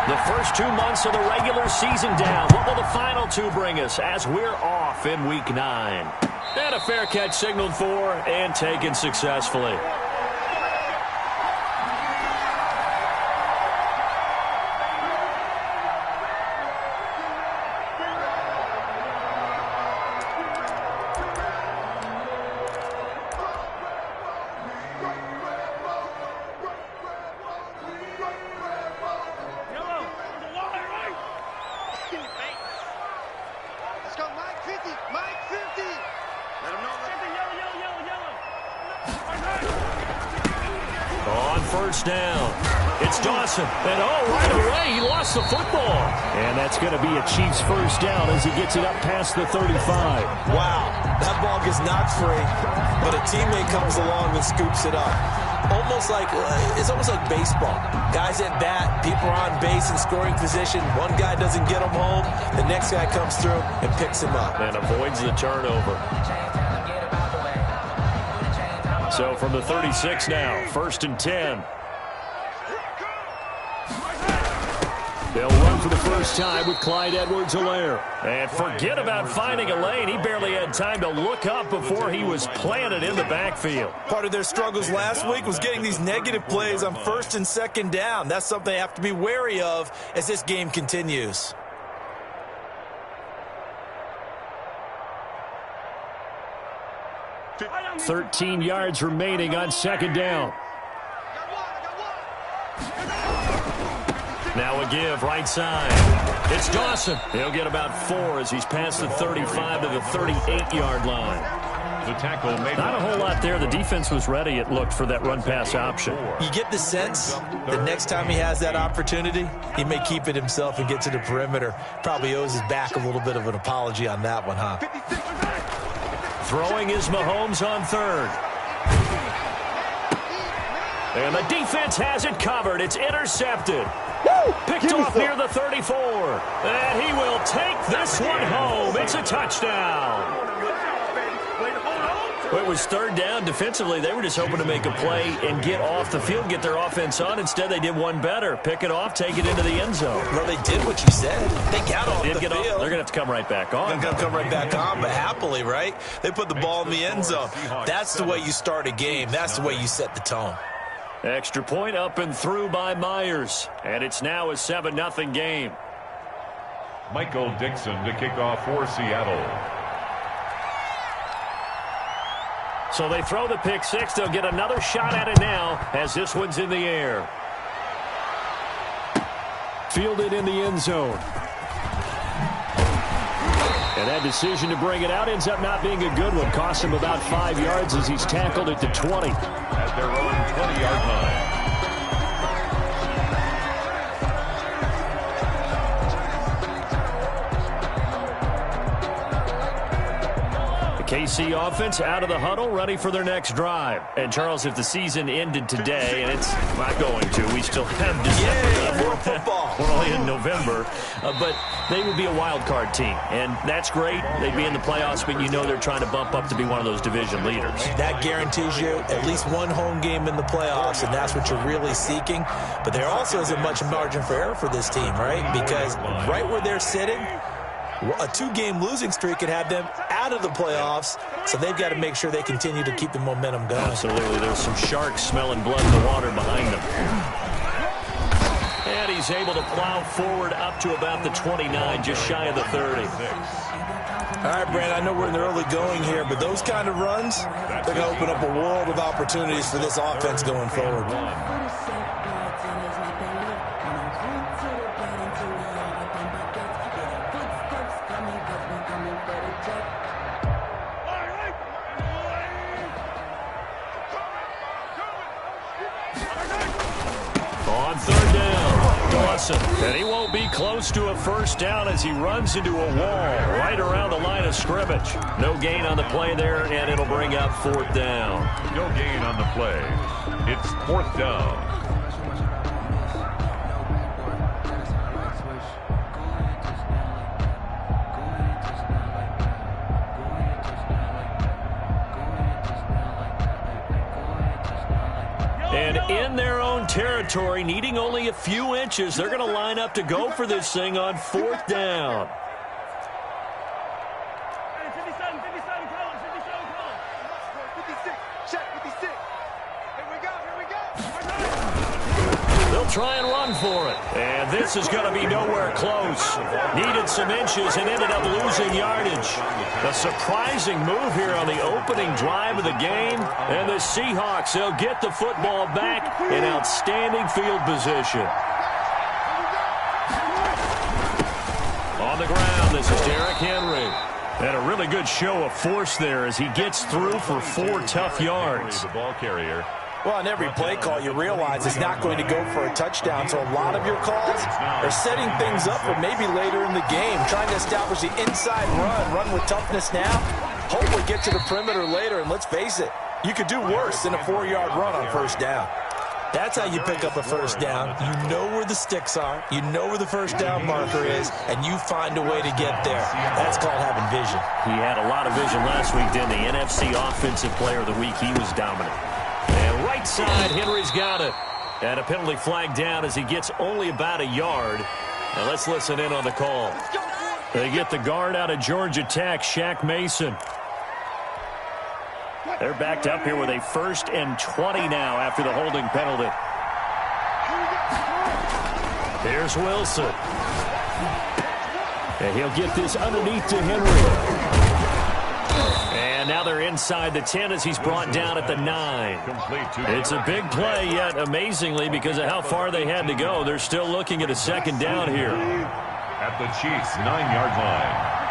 The first 2 months of the regular season down. What will the final 2 bring us as we're off in Week 9? And a fair catch signaled for and taken successfully. First down. It's Dawson. And right away, he lost the football. And that's going to be a Chiefs first down as he gets it up past the 35. Wow, that ball gets knocked free, but a teammate comes along and scoops it up. It's almost like baseball. Guys at bat, people are on base in scoring position. One guy doesn't get him home. The next guy comes through and picks him up. And avoids the turnover. So from the 36 now, 1st and 10. They'll run for the first time with Clyde Edwards-Helaire. And forget about finding a lane. He barely had time to look up before he was planted in the backfield. Part of their struggles last week was getting these negative plays on 1st and 2nd down. That's something they have to be wary of as this game continues. "13 yards remaining on 2nd down. Now a give right side. It's Dawson. He'll get about 4 as he's past the 35 to the 38-yard line. The tackle made. Not a whole lot there. The defense was ready, it looked, for that run-pass option. You get the sense that next time he has that opportunity, he may keep it himself and get to the perimeter. Probably owes his back a little bit of an apology on that one, huh? Throwing is Mahomes on 3rd. And the defense has it covered. It's intercepted. Picked off near the 34. And he will take this one home. It's a touchdown. It was 3rd down. Defensively, they were just hoping to make a play and get off the field, get their offense on. Instead, they did one better. Pick it off, take it into the end zone. Well, they did what you said. They got off the field. They're going to have to come right back on. They're going to come right back on, but happily, right? They put the ball in the end zone. That's the way you start a game. That's the way you set the tone. Extra point up and through by Myers. And it's now a 7-0 game. Michael Dixon to kick off for Seattle. So they throw the pick 6. They'll get another shot at it now as this one's in the air. Fielded in the end zone. And that decision to bring it out ends up not being a good one. Cost him about 5 yards as he's tackled at the 20. At their own 20-yard line. KC offense out of the huddle, ready for their next drive. And, Charles, if the season ended today, and it's not going to, we still have December. More football. We're only in November. But they would be a wild card team, and that's great. They'd be in the playoffs, but you know they're trying to bump up to be one of those division leaders. That guarantees you at least one home game in the playoffs, and that's what you're really seeking. But there also isn't much margin for error for this team, right? Because right where they're sitting, a 2-game losing streak could have them out of the playoffs, so they've got to make sure they continue to keep the momentum going. Absolutely. There's some sharks smelling blood in the water behind them. And he's able to plow forward up to about the 29, just shy of the 30. All right, Brandon, I know we're in the early going here, but those kind of runs, they're going to open up a world of opportunities for this offense going forward. On 3rd down, Dawson. And he won't be close to a first down as he runs into a wall right around the line of scrimmage. No gain on the play there, and it'll bring up 4th down. No gain on the play. It's 4th down. And in their own territory, needing only a few inches. They're going to line up to go for this thing on 4th down. They'll try and run for it. And this is going to be nowhere close. Needed some inches and ended up losing yardage. A surprising move here on the opening drive of the game. And the Seahawks, they'll get the football back in outstanding field position. On the ground, this is Derrick Henry. And a really good show of force there as he gets through for 4 tough yards. The ball carrier. Well, on every play call, you realize it's not going to go for a touchdown, so a lot of your calls are setting things up for maybe later in the game, trying to establish the inside run with toughness now, hopefully get to the perimeter later, and let's face it, you could do worse than a 4-yard run on 1st down. That's how you pick up a 1st down. You know where the sticks are, you know where the 1st down marker is, and you find a way to get there. That's called having vision. He had a lot of vision last week, didn't he? NFC Offensive Player of the Week, he was dominant. And right side, Henry's got it. And a penalty flag down as he gets only about a yard. Now let's listen in on the call. They get the guard out of Georgia Tech, Shaq Mason. They're backed up here with a 1st and 20 now after the holding penalty. Here's Wilson. And he'll get this underneath to Henry. And now they're inside the 10 as he's brought down at the 9. It's a big play, yet amazingly, because of how far they had to go, they're still looking at a 2nd down here. At the Chiefs' 9-yard line.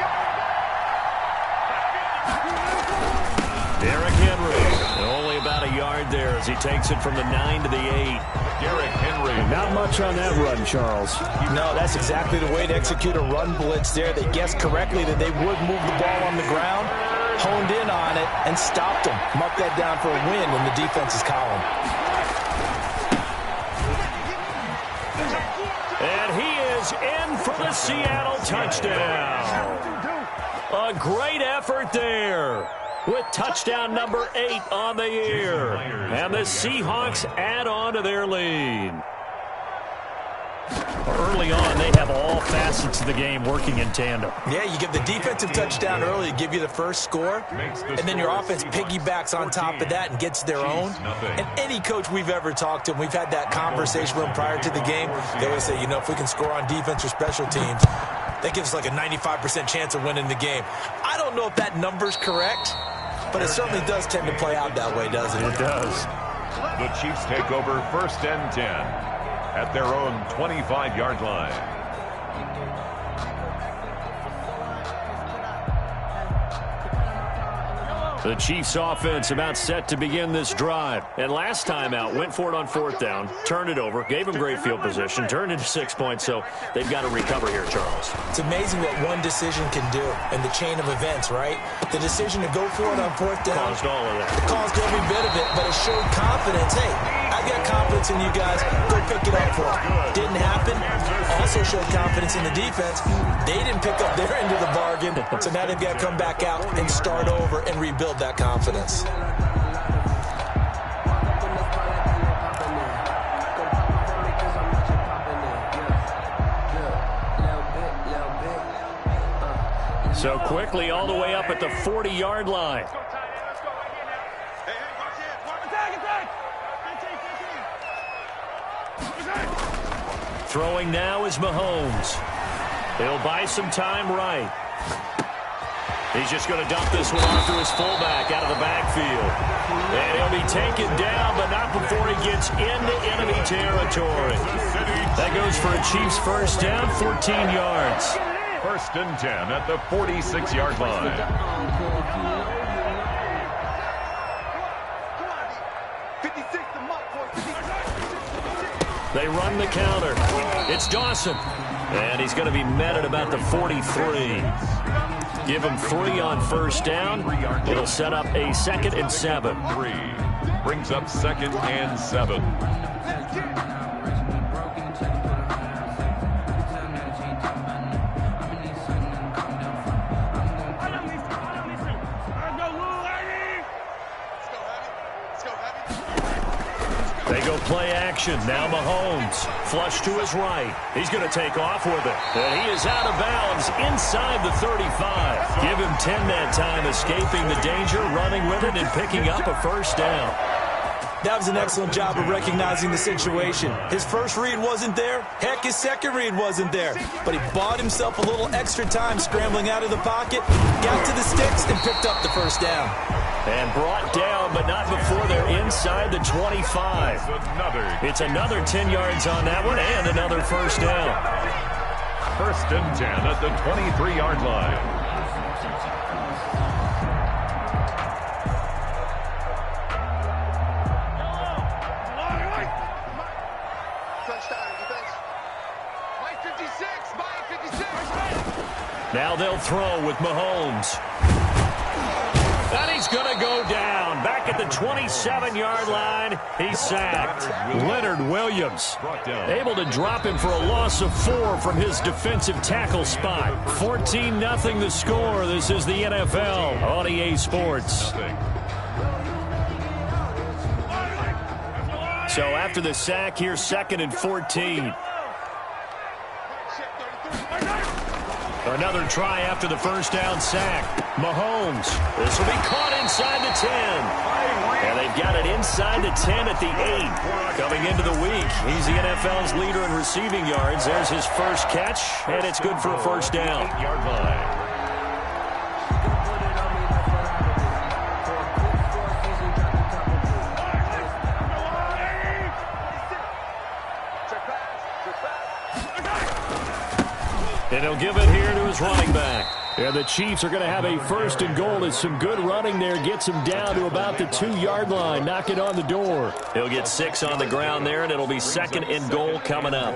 Derrick Henry, only about a yard there as he takes it from the 9 to the 8. Derrick Henry. Not much on that run, Charles. No, that's exactly the way to execute a run blitz there. They guessed correctly that they would move the ball on the ground, honed in on it, and stopped them. Mark that down for a win in the defense's column. And he is in for the Seattle touchdown. A great effort there, with touchdown number 8 on the year. And the Seahawks add on to their lead. Early on, they have all facets of the game working in tandem. Yeah, you get the defensive touchdown early to give you the first score, and then your offense piggybacks on top of that and gets their own. And any coach we've ever talked to, and we've had that conversation with them prior to the game, they always say, you know, if we can score on defense or special teams, that gives us like a 95% chance of winning the game. I don't know if that number's correct, but it certainly does tend to play out that way, doesn't it? It does. The Chiefs take over 1st and 10 at their own 25-yard line. The Chiefs offense about set to begin this drive. And last time out, went for it on 4th down, turned it over, gave them great field position, turned into 6 points, so they've got to recover here, Charles. It's amazing what one decision can do in the chain of events, right? The decision to go for it on 4th down Caused all of that. It caused every bit of it, but it showed confidence. Hey, I got confidence in you guys. Go pick it up for them. Didn't happen. Also showed confidence in the defense. They didn't pick up their end of the bargain, so now they've got to come back out and start over and rebuild that confidence. So quickly all the way up at the 40-yard line. Throwing now is Mahomes. He'll buy some time right. He's just going to dump this one off to his fullback out of the backfield. And he'll be taken down, but not before he gets into enemy territory. That goes for a Chiefs 1st down, 14 yards. 1st and 10 at the 46-yard line. They run the counter. It's Dawson. And he's going to be met at about the 43. Give him 3 on 1st down. It'll set up a 2nd and 7. 3 brings up 2nd and 7. They go play action. Now Mahomes. Flush to his right. He's going to take off with it. And he is out of bounds inside the 35. Give him 10 that time, escaping the danger, running with it, and picking up a first down. That was an excellent job of recognizing the situation. His first read wasn't there. Heck, his second read wasn't there. But he bought himself a little extra time scrambling out of the pocket, got to the sticks, and picked up the first down. And brought down, but not before they're inside the 25. It's another 10 yards on that one and another first down. First and 10 at the 23-yard line. Now they'll throw with Mahomes. And he's going to go down. Back at the 27-yard line, he's sacked. Leonard Williams able to drop him for a loss of 4 from his defensive tackle spot. 14-0 the score. This is the NFL on EA Sports. So after the sack, here's 2nd and 14. Another try after the first down sack. Mahomes. This will be caught inside the 10. And they've got it inside the 10 at the 8. Coming into the week, he's the NFL's leader in receiving yards. There's his first catch, and it's good for a first down. 8-yard line. And he'll give it here to his running back. And the Chiefs are going to have a first and goal as some good running there gets him down to about the 2-yard line. Knock it on the door. He'll get 6 on the ground there, and it'll be 2nd and goal coming up.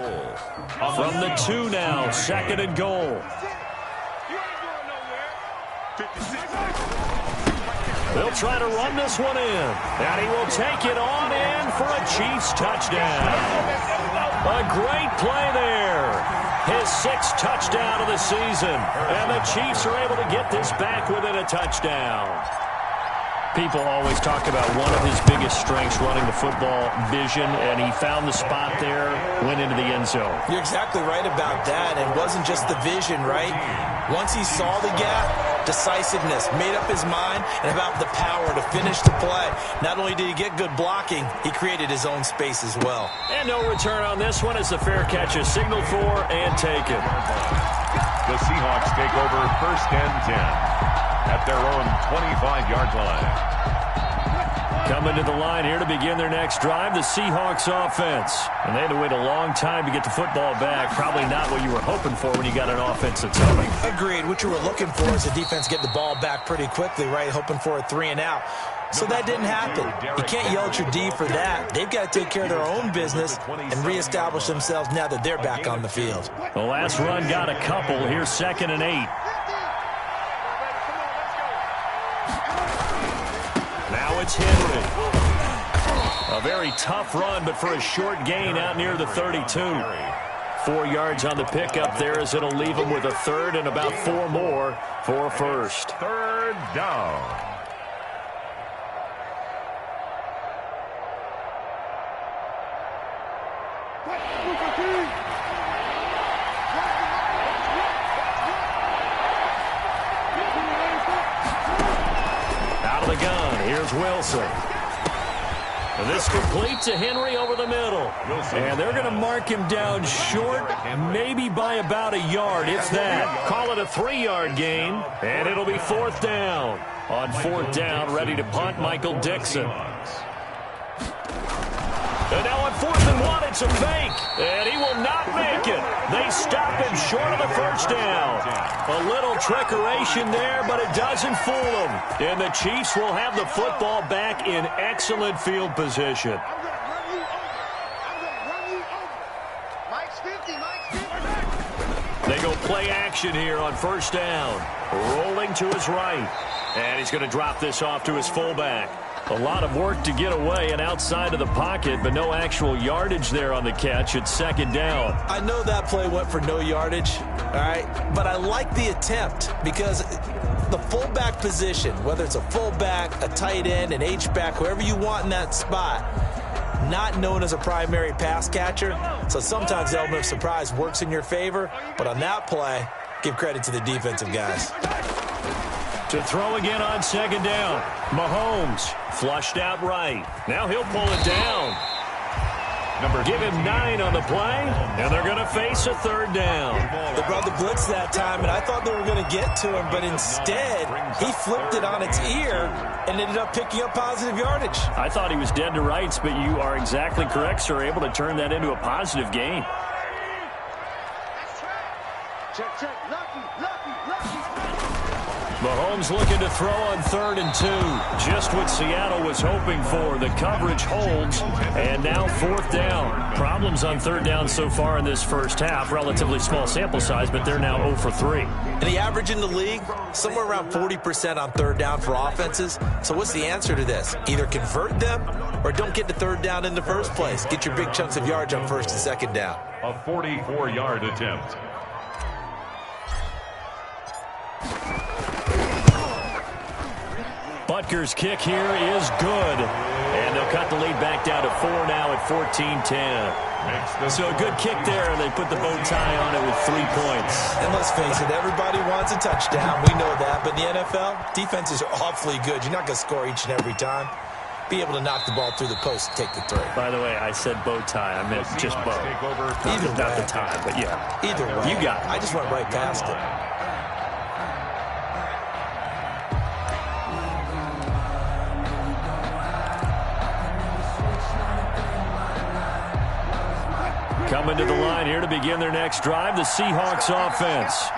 From the 2 now, 2nd and goal. They'll try to run this one in. And he will take it on in for a Chiefs touchdown. A great play there. His 6th touchdown of the season. And the Chiefs are able to get this back within a touchdown. People always talk about one of his biggest strengths running the football, vision, and he found the spot there, went into the end zone. You're exactly right about that. It wasn't just the vision, right? Once he saw the gap, decisiveness, made up his mind, and about the power to finish the play. Not only did he get good blocking, he created his own space as well. And no return on this one as the fair catch is signaled for and taken. The Seahawks take over first and 10 at their own 25-yard line. Coming to the line here to begin their next drive, the Seahawks offense. And they had to wait a long time to get the football back. Probably not what you were hoping for when you got an offense that's humming. Agreed. What you were looking for is the defense get the ball back pretty quickly, right? Hoping for a 3 and out. So that didn't happen. You can't yell at your D for that. They've got to take care of their own business and reestablish themselves now that they're back on the field. The last run got a couple. Here's 2nd and 8. Now it's Henry. A very tough run, but for a short gain out near the 32. 4 yards on the pickup there as it'll leave him with a 3rd and about 4 more for a first. 3rd down. Out of the gun, here's Wilson. And this complete to Henry over the middle. And they're going to mark him down short, maybe by about a yard, if that. Call it a 3-yard gain, and it'll be 4th down. On 4th down, ready to punt, Michael Dixon. And now on 4th and 1, it's a fake. And he will not make it. They stop him short of the first down. A little trickeration there, but it doesn't fool them. And the Chiefs will have the football back in excellent field position. They go play action here on 1st down. Rolling to his right. And he's going to drop this off to his fullback. A lot of work to get away and outside of the pocket, but no actual yardage there on the catch. It's 2nd down. I know that play went for no yardage, all right? But I like the attempt because the fullback position, whether it's a fullback, a tight end, an H-back, whoever you want in that spot, not known as a primary pass catcher, so sometimes the element of surprise works in your favor. But on that play, give credit to the defensive guys. To throw again on second down. Mahomes flushed out right. Now he'll pull it down. Give him 9 on the play, and they're going to face a third down. They brought the blitz that time, and I thought they were going to get to him, but instead, he flipped it on its ear and ended up picking up positive yardage. I thought he was dead to rights, but you are exactly correct, sir, able to turn that into a positive gain. Check. Lucky. Mahomes looking to throw on 3rd and 2. Just what Seattle was hoping for. The coverage holds, and now 4th down. Problems on 3rd down so far in this first half. Relatively small sample size, but they're now 0 for 3. And the average in the league, somewhere around 40% on 3rd down for offenses. So what's the answer to this? Either convert them or don't get to 3rd down in the first place. Get your big chunks of yards on 1st and 2nd down. A 44-yard attempt. Butker's kick here is good. And they'll cut the lead back down to 4 now at 14-10. So a good kick there, and they put the bow tie on it with 3 points. And let's face it, everybody wants a touchdown. We know that. But in the NFL, defenses are awfully good. You're not going to score each and every time. Be able to knock the ball through the post and take the 3. By the way, I said bow tie. I meant just bow. Either way. Not the tie, but yeah. Either way. You got it. I just went right past it. Coming to the line here to begin their next drive, the Seahawks offense.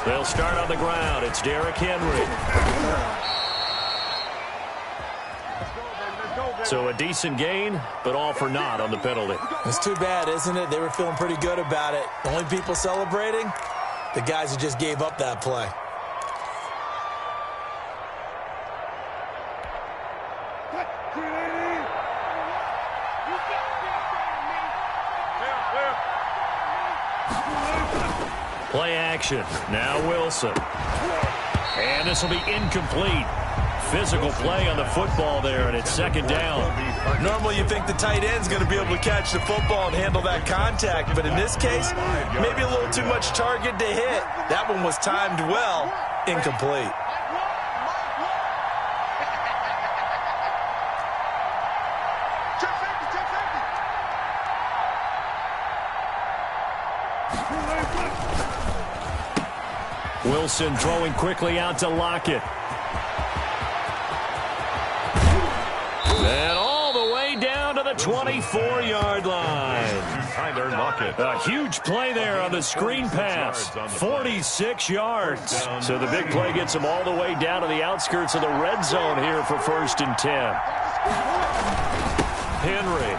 They'll start on the ground. It's Derrick Henry. So a decent gain, but all for naught on the penalty. It's too bad, isn't it? They were feeling pretty good about it. The only people celebrating, the guys who just gave up that play. Play action. Now Wilson. And this will be incomplete. Physical play on the football there, and it's 2nd down. Normally you think the tight end's going to be able to catch the football and handle that contact, but in this case, maybe a little too much target to hit. That one was timed well. Incomplete. Wilson throwing quickly out to Lockett. And all the way down to the 24-yard line. A huge play there on the screen pass. 46 yards. So the big play gets him all the way down to the outskirts of the red zone here for 1st and 10. Henry.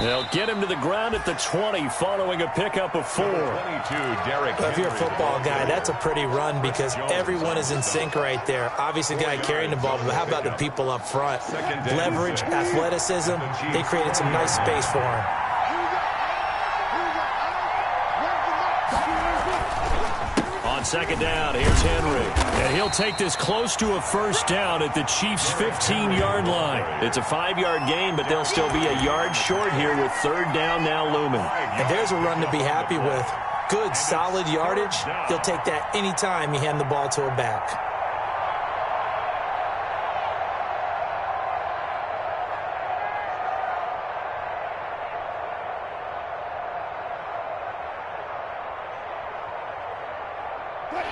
They'll get him to the ground at the 20 following a pickup of 4. If you're a football guy, that's a pretty run because everyone is in sync right there. Obviously, the guy carrying the ball, but how about the people up front? Leverage, athleticism, they created some nice space for him. On 2nd down, here's Henry. And he'll take this close to a 1st down at the Chiefs' 15-yard line. It's a 5-yard gain, but they'll still be a yard short here with 3rd down now looming. And there's a run to be happy with. Good, solid yardage. He'll take that anytime you hand the ball to a back.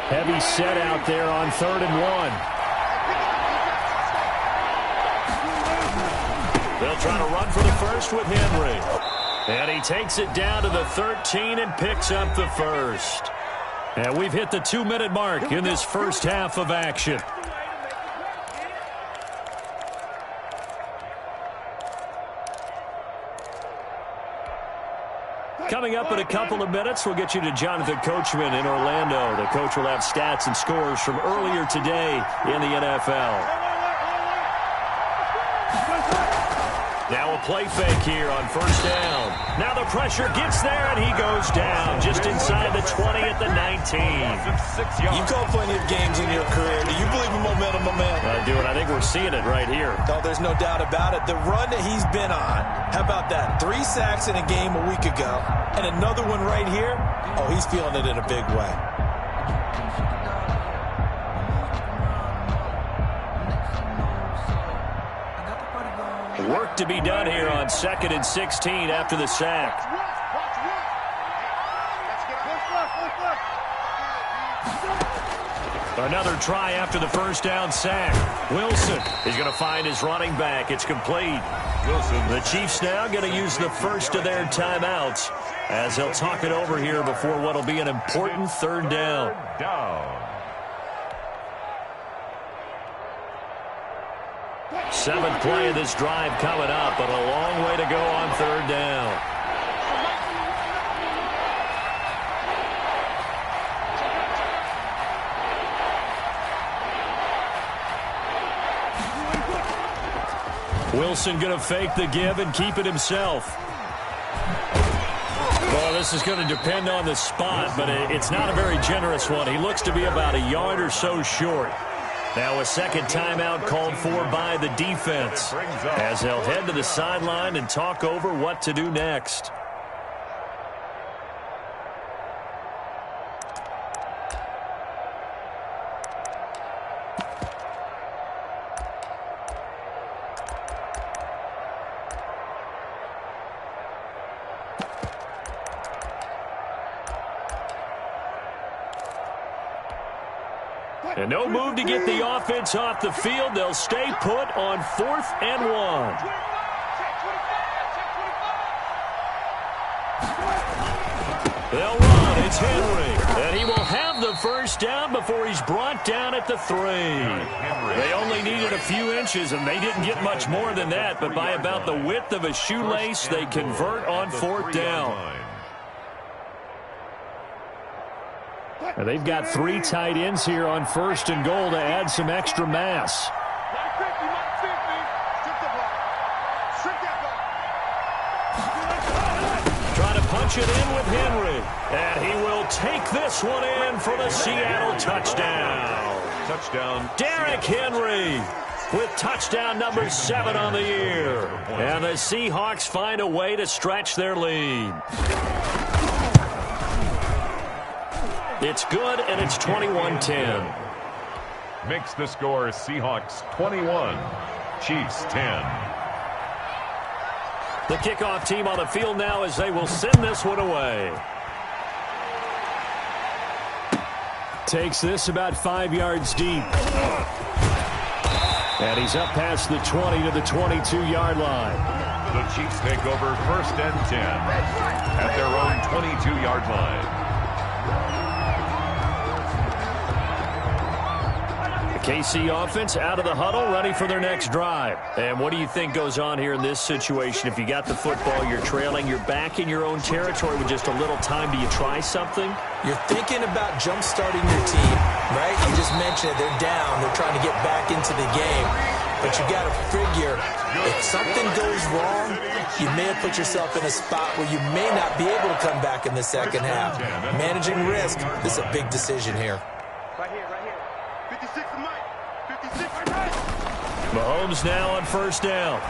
Heavy set out there on 3rd and 1. They'll try to run for the first with Henry. And he takes it down to the 13 and picks up the 1st. And we've hit the 2-minute mark in this first half of action. Coming up in a couple of minutes, we'll get you to Jonathan Coachman in Orlando. The coach will have stats and scores from earlier today in the NFL. Now a play fake here on first down. Now the pressure gets there, and he goes down just inside the 20 at the 19. You've called plenty of games in your career. Do you believe in momentum, my man? I do, and I think we're seeing it right here. No, there's no doubt about it. The run that he's been on, how about that? 3 sacks in a game a week ago, and another one right here. Oh, he's feeling it in a big way. Work to be done here on 2nd and 16 after the sack. Another try after the first down sack. Wilson is going to find his running back. It's complete. Wilson. The Chiefs now going to use the first of their timeouts as they'll talk it over here before what will be an important 3rd down. Seventh play of this drive coming up, but a long way to go on 3rd down. Wilson going to fake the give and keep it himself. Well, this is going to depend on the spot, but it's not a very generous one. He looks to be about a yard or so short. Now a second timeout called for by the defense as they'll head to the sideline and talk over what to do next. And no move to get the offense off the field. They'll stay put on 4th and 1. They'll run. It's Henry. And he will have the first down before he's brought down at the 3. They only needed a few inches, and they didn't get much more than that. But by about the width of a shoelace, they convert on 4th down. And they've got 3 tight ends here on 1st and goal to add some extra mass. Trying to punch it in with Henry. And he will take this one in for the Seattle touchdown. Derrick Henry with touchdown number 7 on the year. And the Seahawks find a way to stretch their lead. It's good, and it's 21-10. Makes the score Seahawks 21, Chiefs 10. The kickoff team on the field now as they will send this one away. Takes this about 5 yards deep. And he's up past the 20 to the 22-yard line. The Chiefs take over 1st and 10 at their own 22-yard line. KC offense out of the huddle, ready for their next drive. And what do you think goes on here in this situation? If you got the football, you're trailing, you're back in your own territory with just a little time. Do you try something? You're thinking about jump-starting your team, right? You just mentioned it. They're down. They're trying to get back into the game. But you got to figure, if something goes wrong, you may have put yourself in a spot where you may not be able to come back in the second half. Managing risk, this is a big decision here. Right here. 56 to Mike. 56. Mahomes now on 1st down.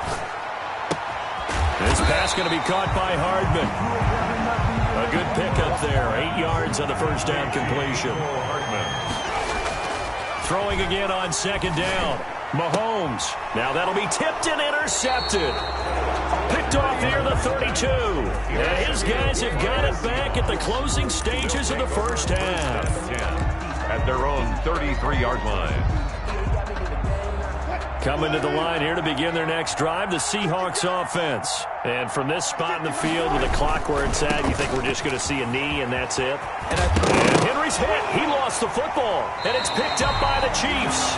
This pass going to be caught by Hardman. A good pickup there. 8 yards on the 1st down completion. Throwing again on 2nd down. Mahomes. Now that'll be tipped and intercepted. Picked off near the 32. And his guys have got it back at the closing stages of the 1st half. At their own 33-yard line. Coming to the line here to begin their next drive, the Seahawks offense. And from this spot in the field with the clock where it's at, you think we're just going to see a knee and that's it? And Henry's hit. He lost the football. And it's picked up by the Chiefs.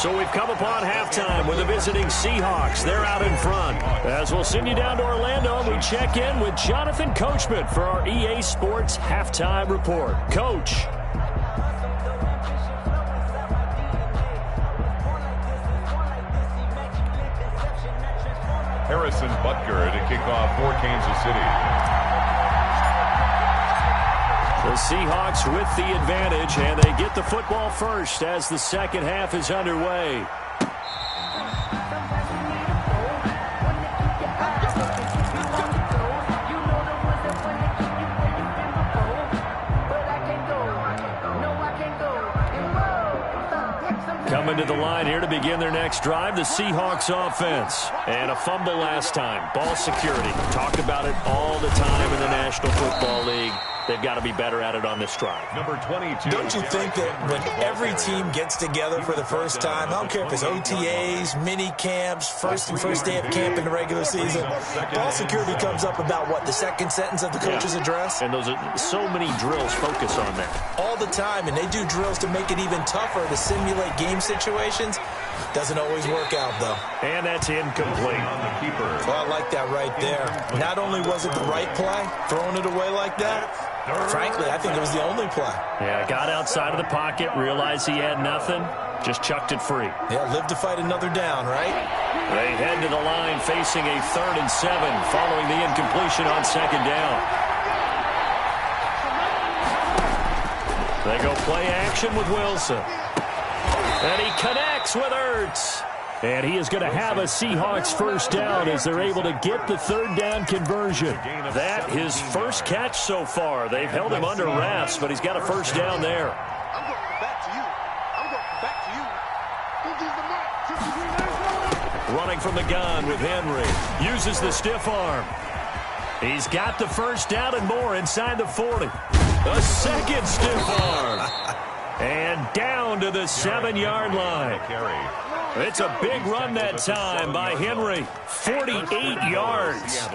So we've come upon halftime with the visiting Seahawks. They're out in front. As we'll send you down to Orlando, we check in with Jonathan Coachman for our EA Sports Halftime Report. Coach. Harrison Butker to kick off for Kansas City. The Seahawks with the advantage, and they get the football first as the second half is underway. Coming to the line here to begin their next drive, the Seahawks offense. And a fumble last time. Ball security. Talk about it all the time in the National Football League. They've got to be better at it on this drive. Number 22. Don't you think that when every team gets together for the first time, I don't care if it's OTAs, mini camps, first day of camp in the regular season, ball security comes up about what, the second sentence of the coach's address? And those are so many drills focus on that. All the time, and they do drills to make it even tougher to simulate game situations. Doesn't always work out, though. And that's incomplete. On the keeper. Well, I like that right there. Not only was it the right play, throwing it away like that, frankly, I think it was the only play. Yeah, got outside of the pocket, realized he had nothing, just chucked it free. Yeah, live to fight another down, right? They head to the line facing a 3rd and 7 following the incompletion on second down. They go play action with Wilson. And he connects with Ertz. And he is going to have a Seahawks first down as they're able to get the 3rd down conversion. That his first catch so far. They've held him under wraps, but he's got a first down there. I'm going back to you. I'm going back to you. Running from the gun with Henry. Uses the stiff arm. He's got the first down and more inside the 40. A second stiff arm. And down to the 7-yard line. It's a big run that time by Henry. 48 yards.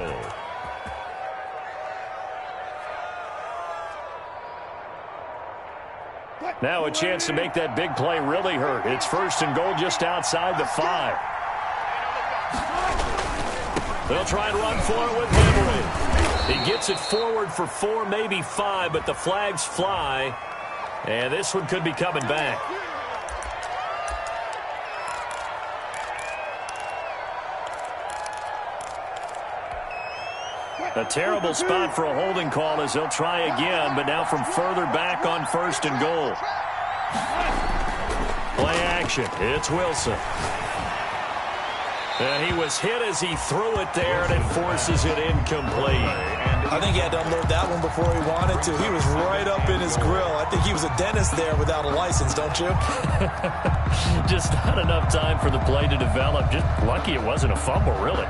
Now a chance to make that big play really hurt. It's 1st and goal just outside the 5. They'll try and run for it with Henry. He gets it forward for 4, maybe 5, but the flags fly. And this one could be coming back. A terrible spot for a holding call as they'll try again, but now from further back on 1st and goal. Play action. It's Wilson. And he was hit as he threw it there, and it forces it incomplete. I think he had to unload that one before he wanted to. He was right up in his grill. I think he was a dentist there without a license, don't you? Just not enough time for the play to develop. Just lucky it wasn't a fumble, really.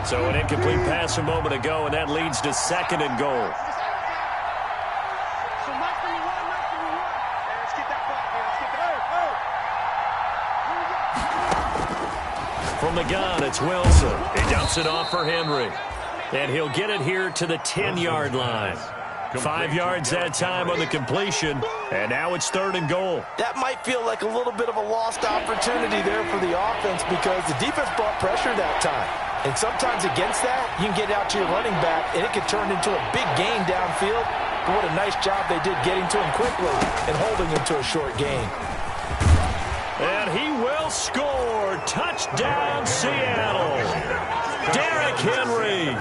So an incomplete pass a moment ago, and that leads to 2nd and goal. From the gun, it's Wilson. He dumps it off for Henry. And he'll get it here to the 10-yard line. 5 yards that time on the completion, and now it's 3rd and goal. That might feel like a little bit of a lost opportunity there for the offense because the defense brought pressure that time. And sometimes against that, you can get out to your running back, and it can turn into a big gain downfield. But what a nice job they did getting to him quickly and holding him to a short gain. And he will score. Touchdown, Seattle. Derrick Henry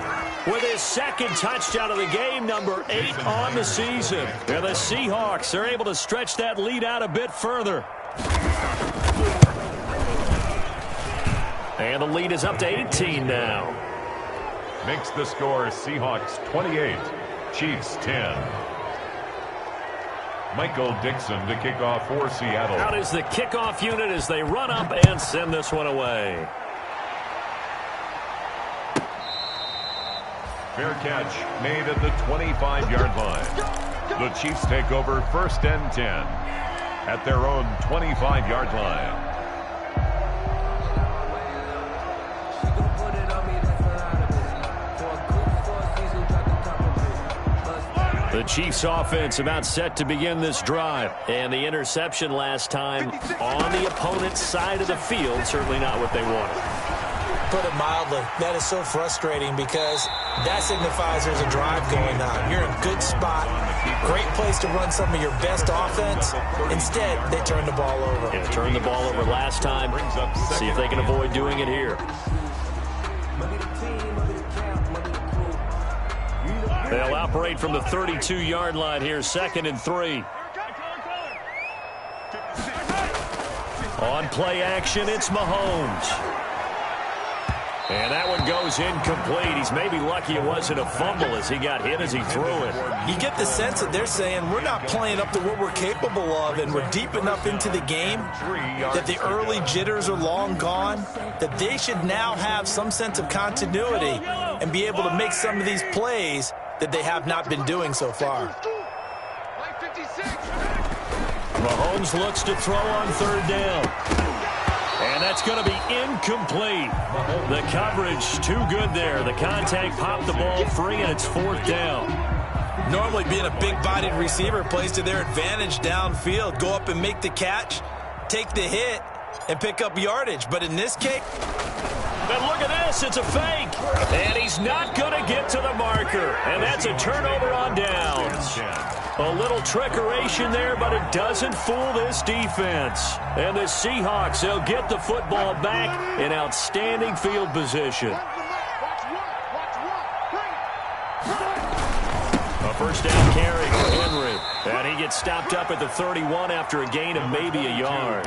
with his 2nd touchdown of the game, number 8 on the season. And the Seahawks are able to stretch that lead out a bit further. And the lead is up to 18 now. Makes the score Seahawks 28, Chiefs 10. Michael Dixon to kick off for Seattle. Out is the kickoff unit as they run up and send this one away. Fair catch made at the 25-yard line. The Chiefs take over 1st and 10 at their own 25-yard line. The Chiefs offense about set to begin this drive. And the interception last time on the opponent's side of the field, certainly not what they wanted. Put it mildly, that is so frustrating because that signifies there's a drive going on. You're in a good spot, great place to run some of your best offense. Instead, they turn the ball over. Yeah, turned the ball over last time. See if they can avoid doing it here. They'll operate from the 32-yard line here, 2nd and 3. On play action, it's Mahomes. And that one goes incomplete. He's maybe lucky it wasn't a fumble as he got hit as he threw it. You get the sense that they're saying we're not playing up to what we're capable of, and we're deep enough into the game that the early jitters are long gone, that they should now have some sense of continuity and be able to make some of these plays that they have not been doing so far. Mahomes looks to throw on 3rd down. And that's going to be incomplete. The coverage too good there. The contact popped the ball free, and it's 4th down. Normally being a big-bodied receiver plays to their advantage downfield. Go up and make the catch, take the hit, and pick up yardage. But in this case... And look at this. It's a fake. And he's not going to get to the marker. And that's a turnover on downs. A little trickeration there, but it doesn't fool this defense. And the Seahawks, they'll get the football back in outstanding field position. A 1st down carry for Henry. And he gets stopped up at the 31 after a gain of maybe a yard.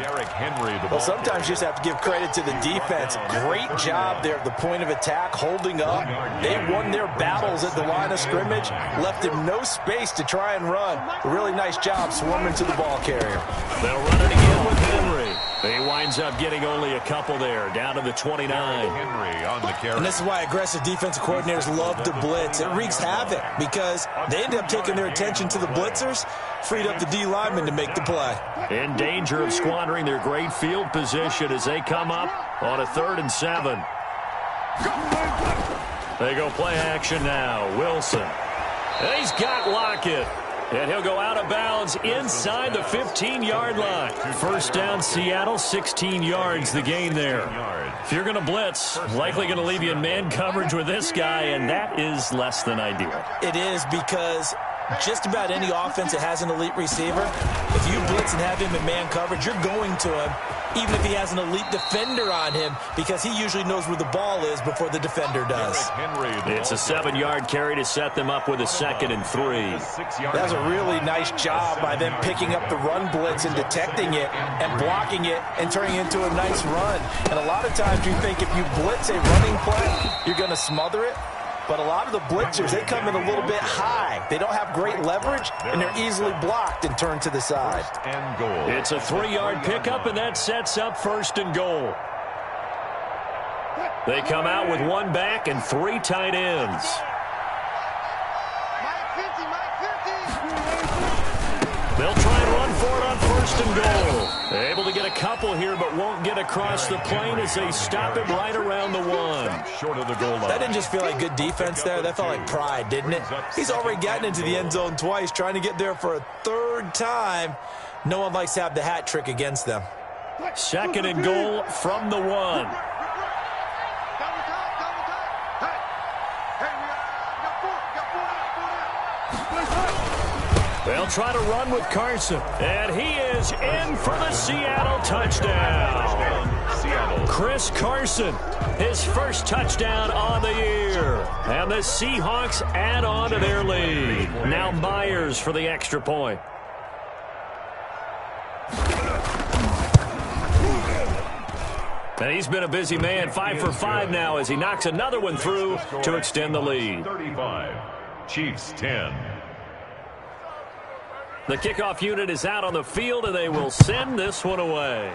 Well, sometimes you just have to give credit to the defense. Great job there at the point of attack, holding up. They won their battles at the line of scrimmage, left him no space to try and run. A really nice job swarming to the ball carrier. They'll run it again with Henry. He winds up getting only a couple there, down to the 29. Henry on the carry. And this is why aggressive defensive coordinators love to blitz. It wreaks havoc because they end up taking their attention to the blitzers, freed up the D linemen to make the play. In danger of squandering their great field position as they come up on a 3rd and 7. They go play action now. Wilson. And he's got Lockett. And he'll go out of bounds inside the 15-yard line. 1st down, Seattle, 16 yards the gain there. If you're going to blitz, likely going to leave you in man coverage with this guy, and that is less than ideal. It is because just about any offense that has an elite receiver, if you blitz and have him in man coverage, you're going to him, even if he has an elite defender on him, because he usually knows where the ball is before the defender does. It's a 7-yard carry to set them up with a 2nd and 3. That's a really nice job by them picking up the run blitz and detecting it and blocking it and turning it into a nice run. And a lot of times you think if you blitz a running play, you're going to smother it. But a lot of the blitzers, they come in a little bit high. They don't have great leverage, and they're easily blocked and turned to the side. It's a 3-yard pickup, and that sets up 1st and goal. They come out with 1 back and 3 tight ends. They'll try and run for it on 1st and goal. They're able to get a couple here, but won't get across the plane as they stop it right around the 1. Short of the goal line. That didn't just feel like good defense there. That felt like pride, didn't it? He's already gotten into the end zone twice, trying to get there for a 3rd time. No one likes to have the hat trick against them. 2nd and goal from the 1. They'll try to run with Carson. And he is in for the Seattle touchdown. Chris Carson, his 1st touchdown on the year. And the Seahawks add on to their lead. Now Myers for the extra point. And he's been a busy man, 5 for 5 now as he knocks another one through to extend the lead. 35, Chiefs 10. The kickoff unit is out on the field, and they will send this one away.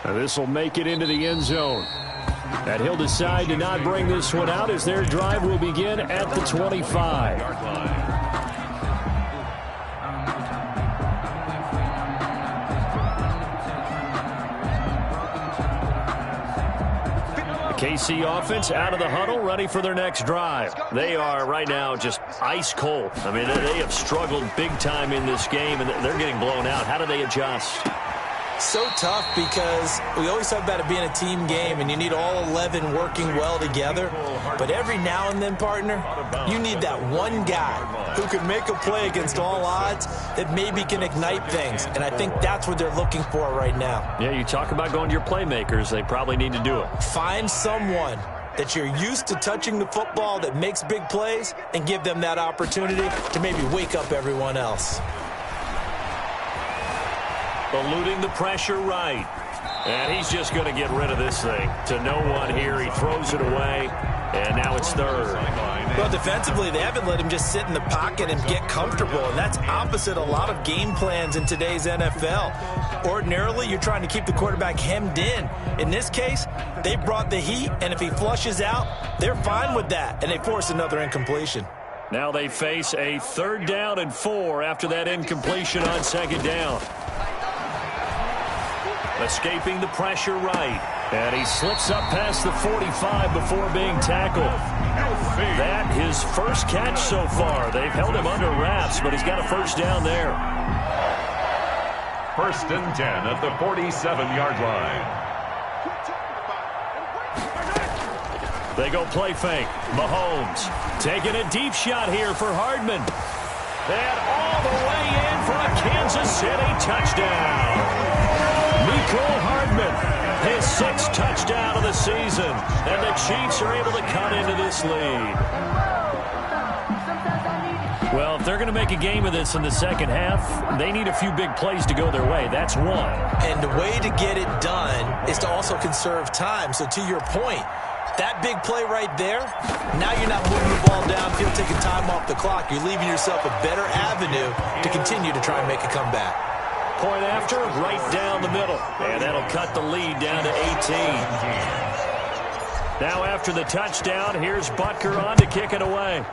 This will make it into the end zone. And he'll decide to not bring this one out as their drive will begin at the 25. KC offense out of the huddle, ready for their next drive. They are right now just ice cold. I mean, they have struggled big time in this game, and they're getting blown out. How do they adjust? So tough because we always talk about it being a team game and you need all 11 working well together. But every now and then, partner, you need that one guy who can make a play against all odds that maybe can ignite things. And I think that's what they're looking for right now. Yeah, you talk about going to your playmakers. They probably need to do it. Find someone that you're used to touching the football that makes big plays and give them that opportunity to maybe wake up everyone else. Eluding the pressure right. And he's just going to get rid of this thing. To no one here. He throws it away. And now it's third. Well, defensively, they haven't let him just sit in the pocket and get comfortable. And that's opposite a lot of game plans in today's NFL. Ordinarily, you're trying to keep the quarterback hemmed in. In this case, they brought the heat. And if he flushes out, they're fine with that. And they force another incompletion. Now they face a 3rd down and 4 after that incompletion on 2nd down. Escaping the pressure right. And he slips up past the 45 before being tackled. That his first catch so far. They've held him under wraps, but he's got a 1st down there. 1st and 10 at the 47-yard line. They go play fake. Mahomes taking a deep shot here for Hardman. And all the way in for a Kansas City touchdown. Nicole Hardman, his 6th touchdown of the season, and the Chiefs are able to cut into this lead. Well, if they're going to make a game of this in the second half, they need a few big plays to go their way. That's one. And the way to get it done is to also conserve time. So to your point, that big play right there, now you're not moving the ball downfield, taking time off the clock. You're leaving yourself a better avenue to continue to try and make a comeback. Point after, right down the middle. And that'll cut the lead down to 18. Now after the touchdown, here's Butker on to kick it away.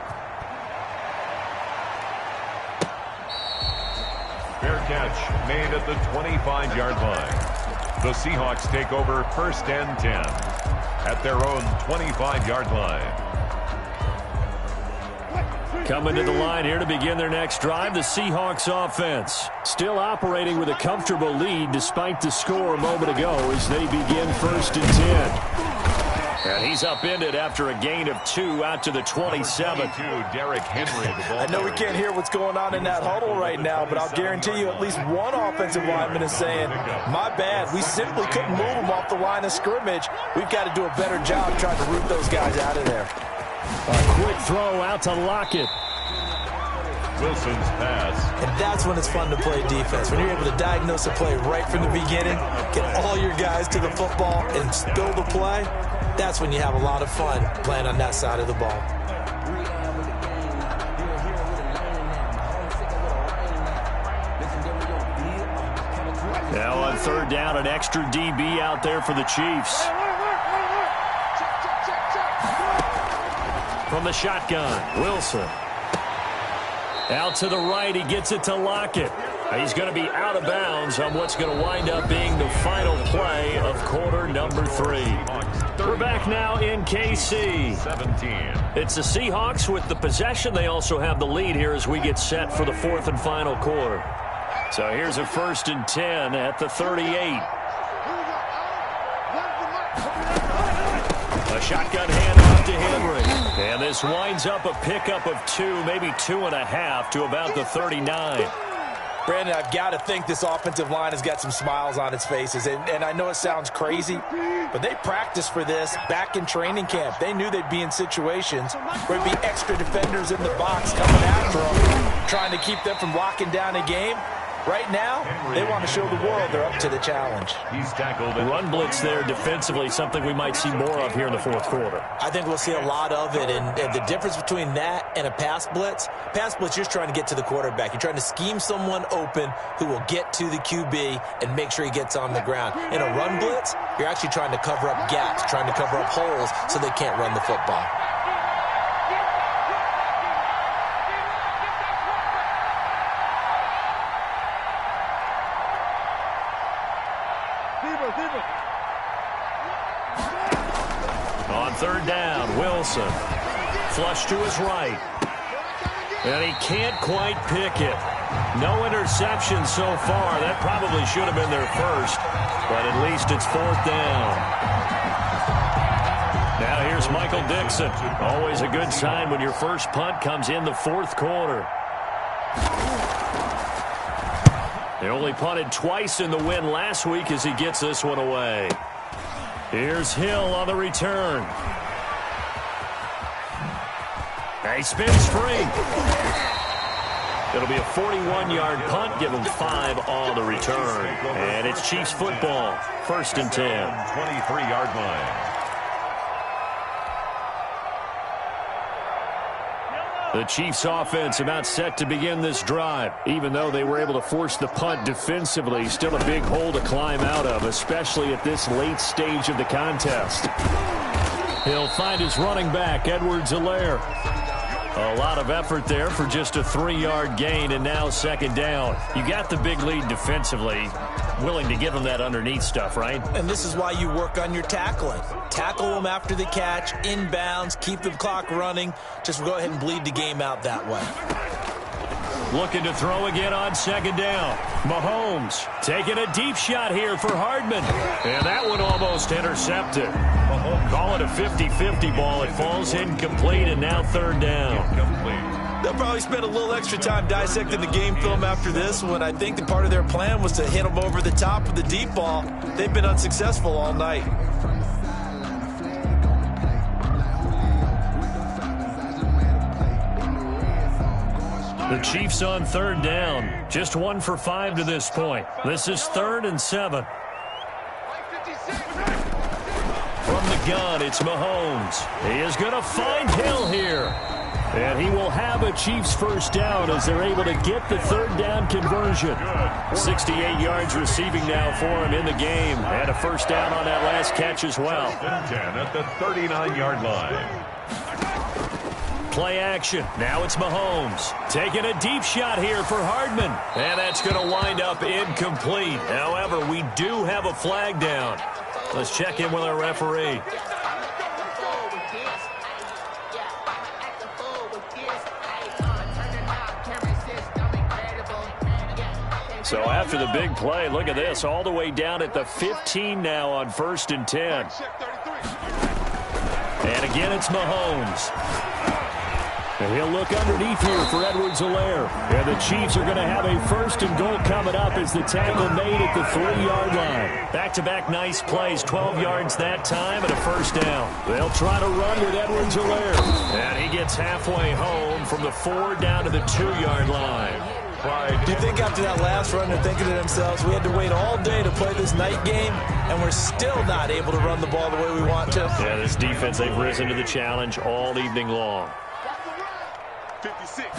Fair catch made at the 25-yard line. The Seahawks take over 1st and 10 at their own 25-yard line. Coming to the line here to begin their next drive, the Seahawks offense. Still operating with a comfortable lead despite the score a moment ago as they begin 1st and 10. And he's upended after a gain of 2 out to the 27. Derrick Henry. I know we can't hear what's going on in that huddle right now, but I'll guarantee you at least one offensive lineman is saying, my bad, we simply couldn't move them off the line of scrimmage. We've got to do a better job trying to root those guys out of there. A quick throw out to Lockett. Wilson's pass. And that's when it's fun to play defense. When you're able to diagnose a play right from the beginning, get all your guys to the football, and spill the play, that's when you have a lot of fun playing on that side of the ball. Now on 3rd down, an extra DB out there for the Chiefs. From the shotgun, Wilson. Out to the right, he gets it to Lockett. He's going to be out of bounds on what's going to wind up being the final play of quarter number 3. We're back now in KC. 17. It's the Seahawks with the possession. They also have the lead here as we get set for the 4th and final quarter. So here's a 1st and 10 at the 38. A shotgun handoff to Henry. And this winds up a pickup of 2, maybe 2.5 to about the 39. Brandon, I've got to think this offensive line has got some smiles on its faces. And I know it sounds crazy, but they practiced for this back in training camp. They knew they'd be in situations where it'd be extra defenders in the box coming after them, trying to keep them from locking down a game. Right now, they want to show the world they're up to the challenge. He's tackled. Run blitz there defensively, something we might see more of here in the 4th quarter. I think we'll see a lot of it, and the difference between that and a pass blitz, you're just trying to get to the quarterback. You're trying to scheme someone open who will get to the QB and make sure he gets on the ground. In a run blitz, you're actually trying to cover up gaps, trying to cover up holes so they can't run the football. On 3rd down, Wilson. Flush to his right. And he can't quite pick it. No interception so far. That probably should have been their first, but at least it's 4th down. Now here's Michael Dixon. Always a good sign when your first punt comes in the 4th quarter. They only punted twice in the win last week as he gets this one away. Here's Hill on the return. He spins free. It'll be a 41-yard punt. Give him 5 on the return. And it's Chiefs football. 1st and 10. 23-yard line. The Chiefs offense about set to begin this drive. Even though they were able to force the punt defensively, still a big hole to climb out of, especially at this late stage of the contest. He'll find his running back, Edwards-Helaire. A lot of effort there for just a 3-yard gain, and now 2nd down. You got the big lead defensively. Willing to give them that underneath stuff, right? And this is why you work on your tackling. Tackle them after the catch, inbounds, keep the clock running. Just go ahead and bleed the game out that way. Looking to throw again on 2nd down. Mahomes taking a deep shot here for Hardman. And that one almost intercepted. Call it a 50-50 ball. It falls incomplete, and now 3rd down. They'll probably spend a little extra time dissecting the game film after this one. I think the part of their plan was to hit them over the top with the deep ball. They've been unsuccessful all night. The Chiefs on 3rd down. Just 1 for 5 to this point. This is 3rd and 7. From the gun, it's Mahomes. He is going to find Hill here. And he will have a Chiefs 1st down as they're able to get the 3rd down conversion. 68 yards receiving now for him in the game. And a 1st down on that last catch as well. 10 at the 39-yard line. Play action. Now it's Mahomes. Taking a deep shot here for Hardman. And that's going to wind up incomplete. However, we do have a flag down. Let's check in with our referee. So after the big play, look at this. All the way down at the 15 now on 1st and 10. And again, it's Mahomes. And he'll look underneath here for Edwards-Helaire. And the Chiefs are going to have a 1st and goal coming up as the tackle made at the 3-yard line. Back-to-back nice plays, 12 yards that time and a 1st down. They'll try to run with Edwards-Helaire. And he gets halfway home from the 4 down to the 2-yard line. Do you think after that last run they're thinking to themselves, we had to wait all day to play this night game, and we're still not able to run the ball the way we want to? Yeah, this defense, they've risen to the challenge all evening long. 56.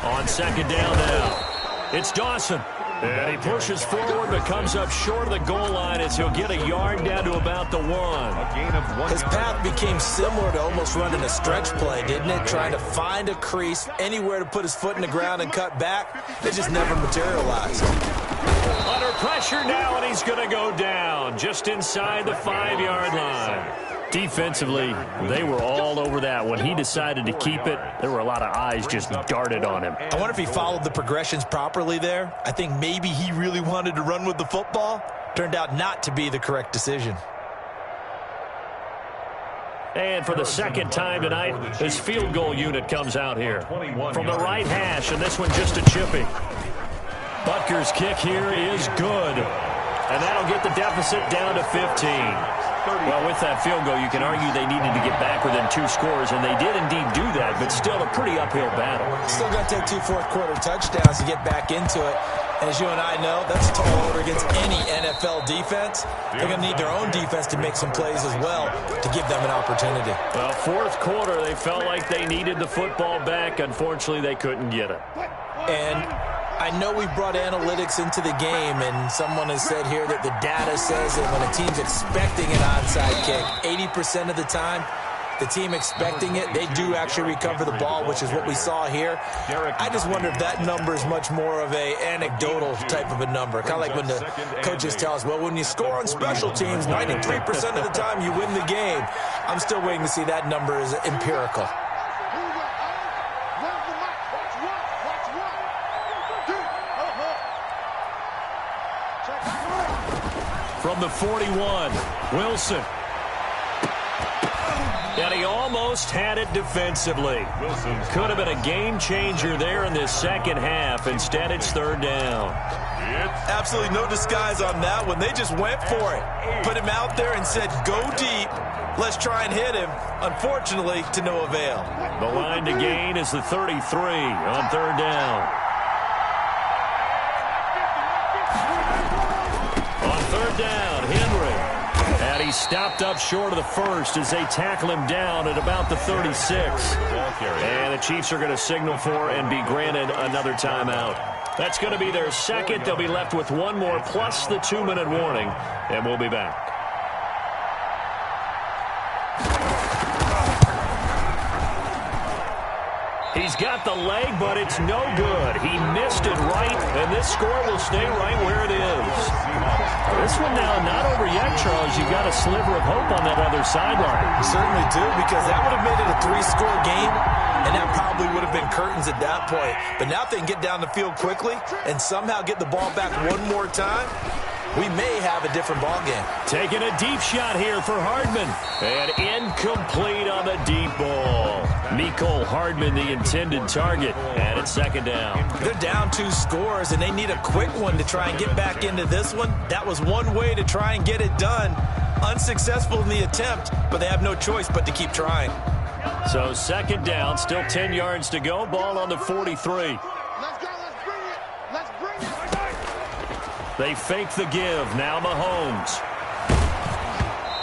On 2nd down now, it's Dawson. And he pushes forward but comes up short of the goal line as he'll get a yard down to about the 1. A gain of 1 His yard. path became similar to almost running a stretch play, didn't it? Trying to find a crease, anywhere to put his foot in the ground and cut back. It just never materialized. Under pressure now, and he's going to go down just inside the 5-yard line. Defensively, they were all over that. When he decided to keep it, there were a lot of eyes just darted on him. I wonder if he followed the progressions properly there. I think maybe he really wanted to run with the football. Turned out not to be the correct decision. And for the 2nd time tonight, his field goal unit comes out here. From the right hash, and this one just a chippy. Butker's kick here is good. And that'll get the deficit down to 15. Well, with that field goal, you can argue they needed to get back within 2 scores, and they did indeed do that, but still a pretty uphill battle. Still got to take 2 fourth-quarter touchdowns to get back into it. And as you and I know, that's a tall order against any NFL defense. They're going to need their own defense to make some plays as well to give them an opportunity. Well, 4th quarter, they felt like they needed the football back. Unfortunately, they couldn't get it. And I know we brought analytics into the game, and someone has said here that the data says that when a team's expecting an onside kick, 80% of the time, the team expecting it, they do actually recover the ball, which is what we saw here. I just wonder if that number is much more of a anecdotal type of a number. Kind of like when the coaches tell us, well, when you score on special teams, 93% of the time you win the game. I'm still waiting to see that number is empirical. From the 41, Wilson. And he almost had it defensively. Could have been a game changer there in this second half. Instead, it's third down. Absolutely no disguise on that one. They just went for it. Put him out there and said, go deep. Let's try and hit him. Unfortunately, to no avail. The line to gain is the 33 on third down. On third down, Henry. And he's stopped up short of the first as they tackle him down at about the 36. And the Chiefs are going to signal for and be granted another timeout. That's going to be their second. They'll be left with one more plus the 2-minute warning. And we'll be back. He's got the leg, but it's no good. He missed it right, and this score will stay right where it is. This one now not over yet, Charles. You've got a sliver of hope on that other sideline. Certainly do, because that would have made it a 3-score game, and that probably would have been curtains at that point. But now if they can get down the field quickly and somehow get the ball back one more time, we may have a different ball game. Taking a deep shot here for Hardman. And incomplete on the deep ball. Mecole Hardman, the intended target. And it's second down. They're down 2 scores, and they need a quick one to try and get back into this one. That was one way to try and get it done. Unsuccessful in the attempt, but they have no choice but to keep trying. So second down, still 10 yards to go. Ball on the 43. Let's go. Let's bring it. Let's bring it. They fake the give. Now Mahomes.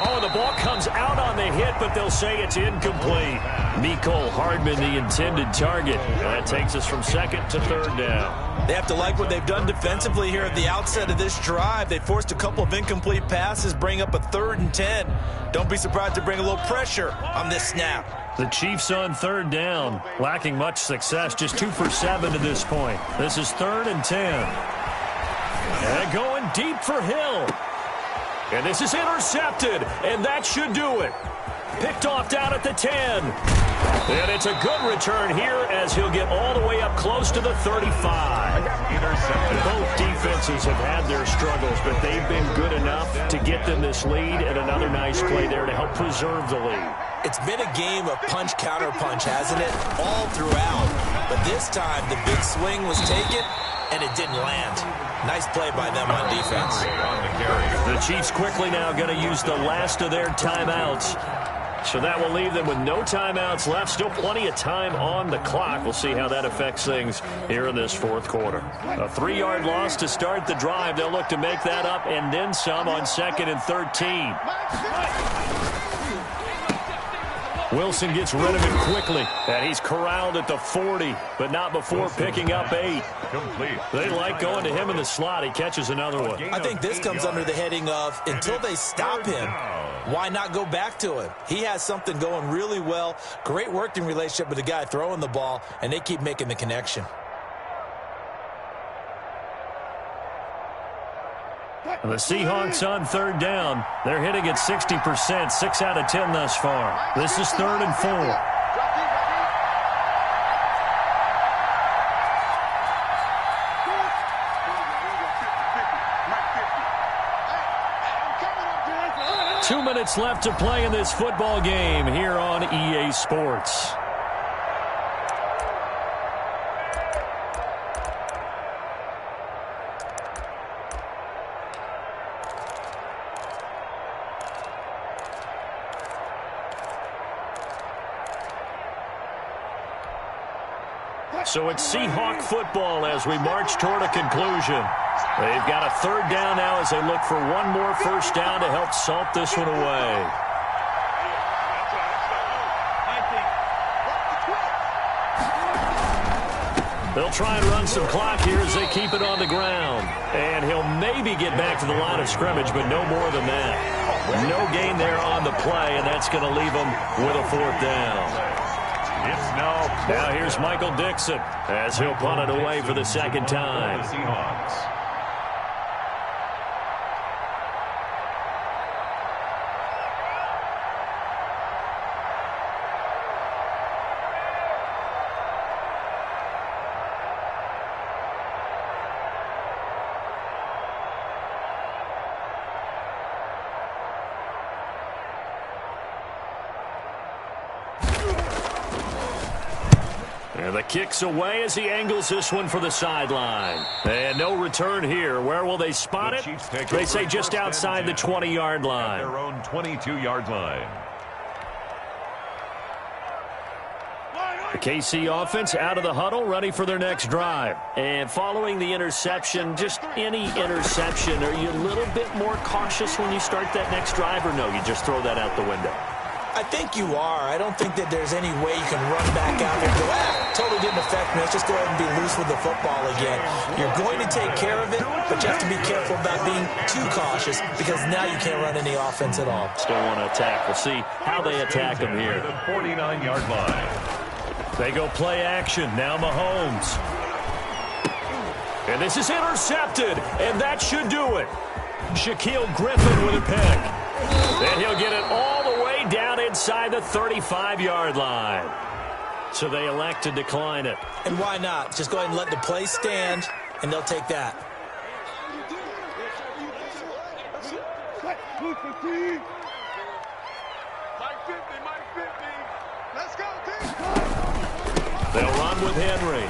Oh, the ball comes out on the hit, but they'll say it's incomplete. Mecole Hardman, the intended target. That takes us from second to third down. They have to like what they've done defensively here at the outset of this drive. They forced a couple of incomplete passes, bring up a 3rd and 10. Don't be surprised to bring a little pressure on this snap. The Chiefs on third down, lacking much success, just 2 for 7 to this point. This is 3rd and 10. And going deep for Hill. And this is intercepted, and that should do it. Picked off down at the 10. And it's a good return here as he'll get all the way up close to the 35. Both defenses have had their struggles, but they've been good enough to get them this lead, and another nice play there to help preserve the lead. It's been a game of punch-counter-punch, hasn't it? All throughout. But this time, the big swing was taken, and it didn't land. Nice play by them on defense. The Chiefs quickly now going to use the last of their timeouts. So that will leave them with no timeouts left. Still plenty of time on the clock. We'll see how that affects things here in this fourth quarter. A 3-yard loss to start the drive. They'll look to make that up and then some on 2nd and 13. Wilson gets rid of him quickly, and he's corralled at the 40, but not before picking up 8. They like going to him in the slot. He catches another one. I think this comes under the heading of, until they stop him, why not go back to him? He has something going really well. Great working relationship with the guy throwing the ball, and they keep making the connection. The Seahawks on third down. They're hitting at 60%, 6 out of 10 thus far. This is 3rd and 4. Two minutes left to play in this football game here on EA Sports. So it's Seahawk football as we march toward a conclusion. They've got a 3rd down now as they look for one more first down to help salt this one away. They'll try and run some clock here as they keep it on the ground. And he'll maybe get back to the line of scrimmage, but no more than that. No gain there on the play, and that's going to leave them with a 4th down. Now here's Michael Dixon as he'll punt it away for the 2nd time. And the kick's away as he angles this one for the sideline. And no return here. Where will they spot it? They say just outside the 20-yard line. Their own 22-yard line. The KC offense out of the huddle, ready for their next drive. And following the interception, just any interception, are you a little bit more cautious when you start that next drive, or no, you just throw that out the window? I think you are. I don't think that there's any way you can run back out there and go, totally didn't affect me. Let's just go ahead and be loose with the football again. You're going to take care of it, but you have to be careful about being too cautious because now you can't run any offense at all. Still want to attack. We'll see how they attack them here. The 49-yard line. They go play action. Now Mahomes. And this is intercepted, and that should do it. Shaquille Griffin with a pick. And he'll get it all the way down inside the 35-yard line. So they elect to decline it. And why not? Just go ahead and let the play stand, and they'll take that. Let's go, team. They'll run with Henry.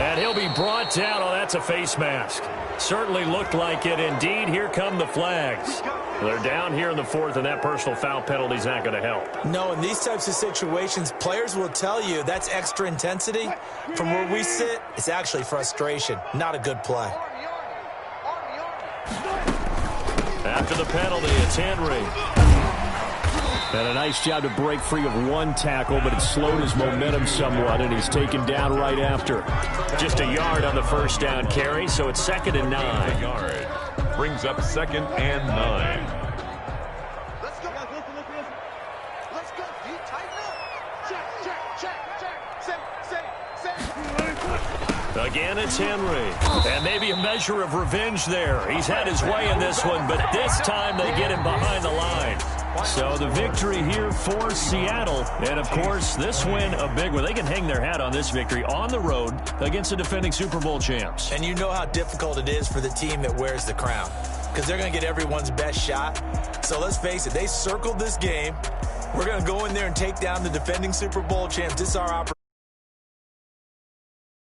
And he'll be brought down. Oh, that's a face mask. Certainly looked like it. Indeed, here come the flags. They're down here in the fourth, and that personal foul penalty is not going to help. No, in these types of situations, players will tell you that's extra intensity. From where we sit, it's actually frustration. Not a good play. After the penalty, it's Henry. And a nice job to break free of one tackle, but it slowed his momentum somewhat, and he's taken down right after. Just a yard on the first down carry, so it's 2nd and 9. A yard. Brings up 2nd and 9. Let's go. Let's go. You tighten up. Check. Say. Again, it's Henry. And maybe a measure of revenge there. He's had his way in this one, but this time they get him behind the line. So the victory here for Seattle. And, of course, this win, a big one. They can hang their hat on this victory on the road against the defending Super Bowl champs. And you know how difficult it is for the team that wears the crown because they're going to get everyone's best shot. So let's face it, they circled this game. We're going to go in there and take down the defending Super Bowl champs. This is our opportunity.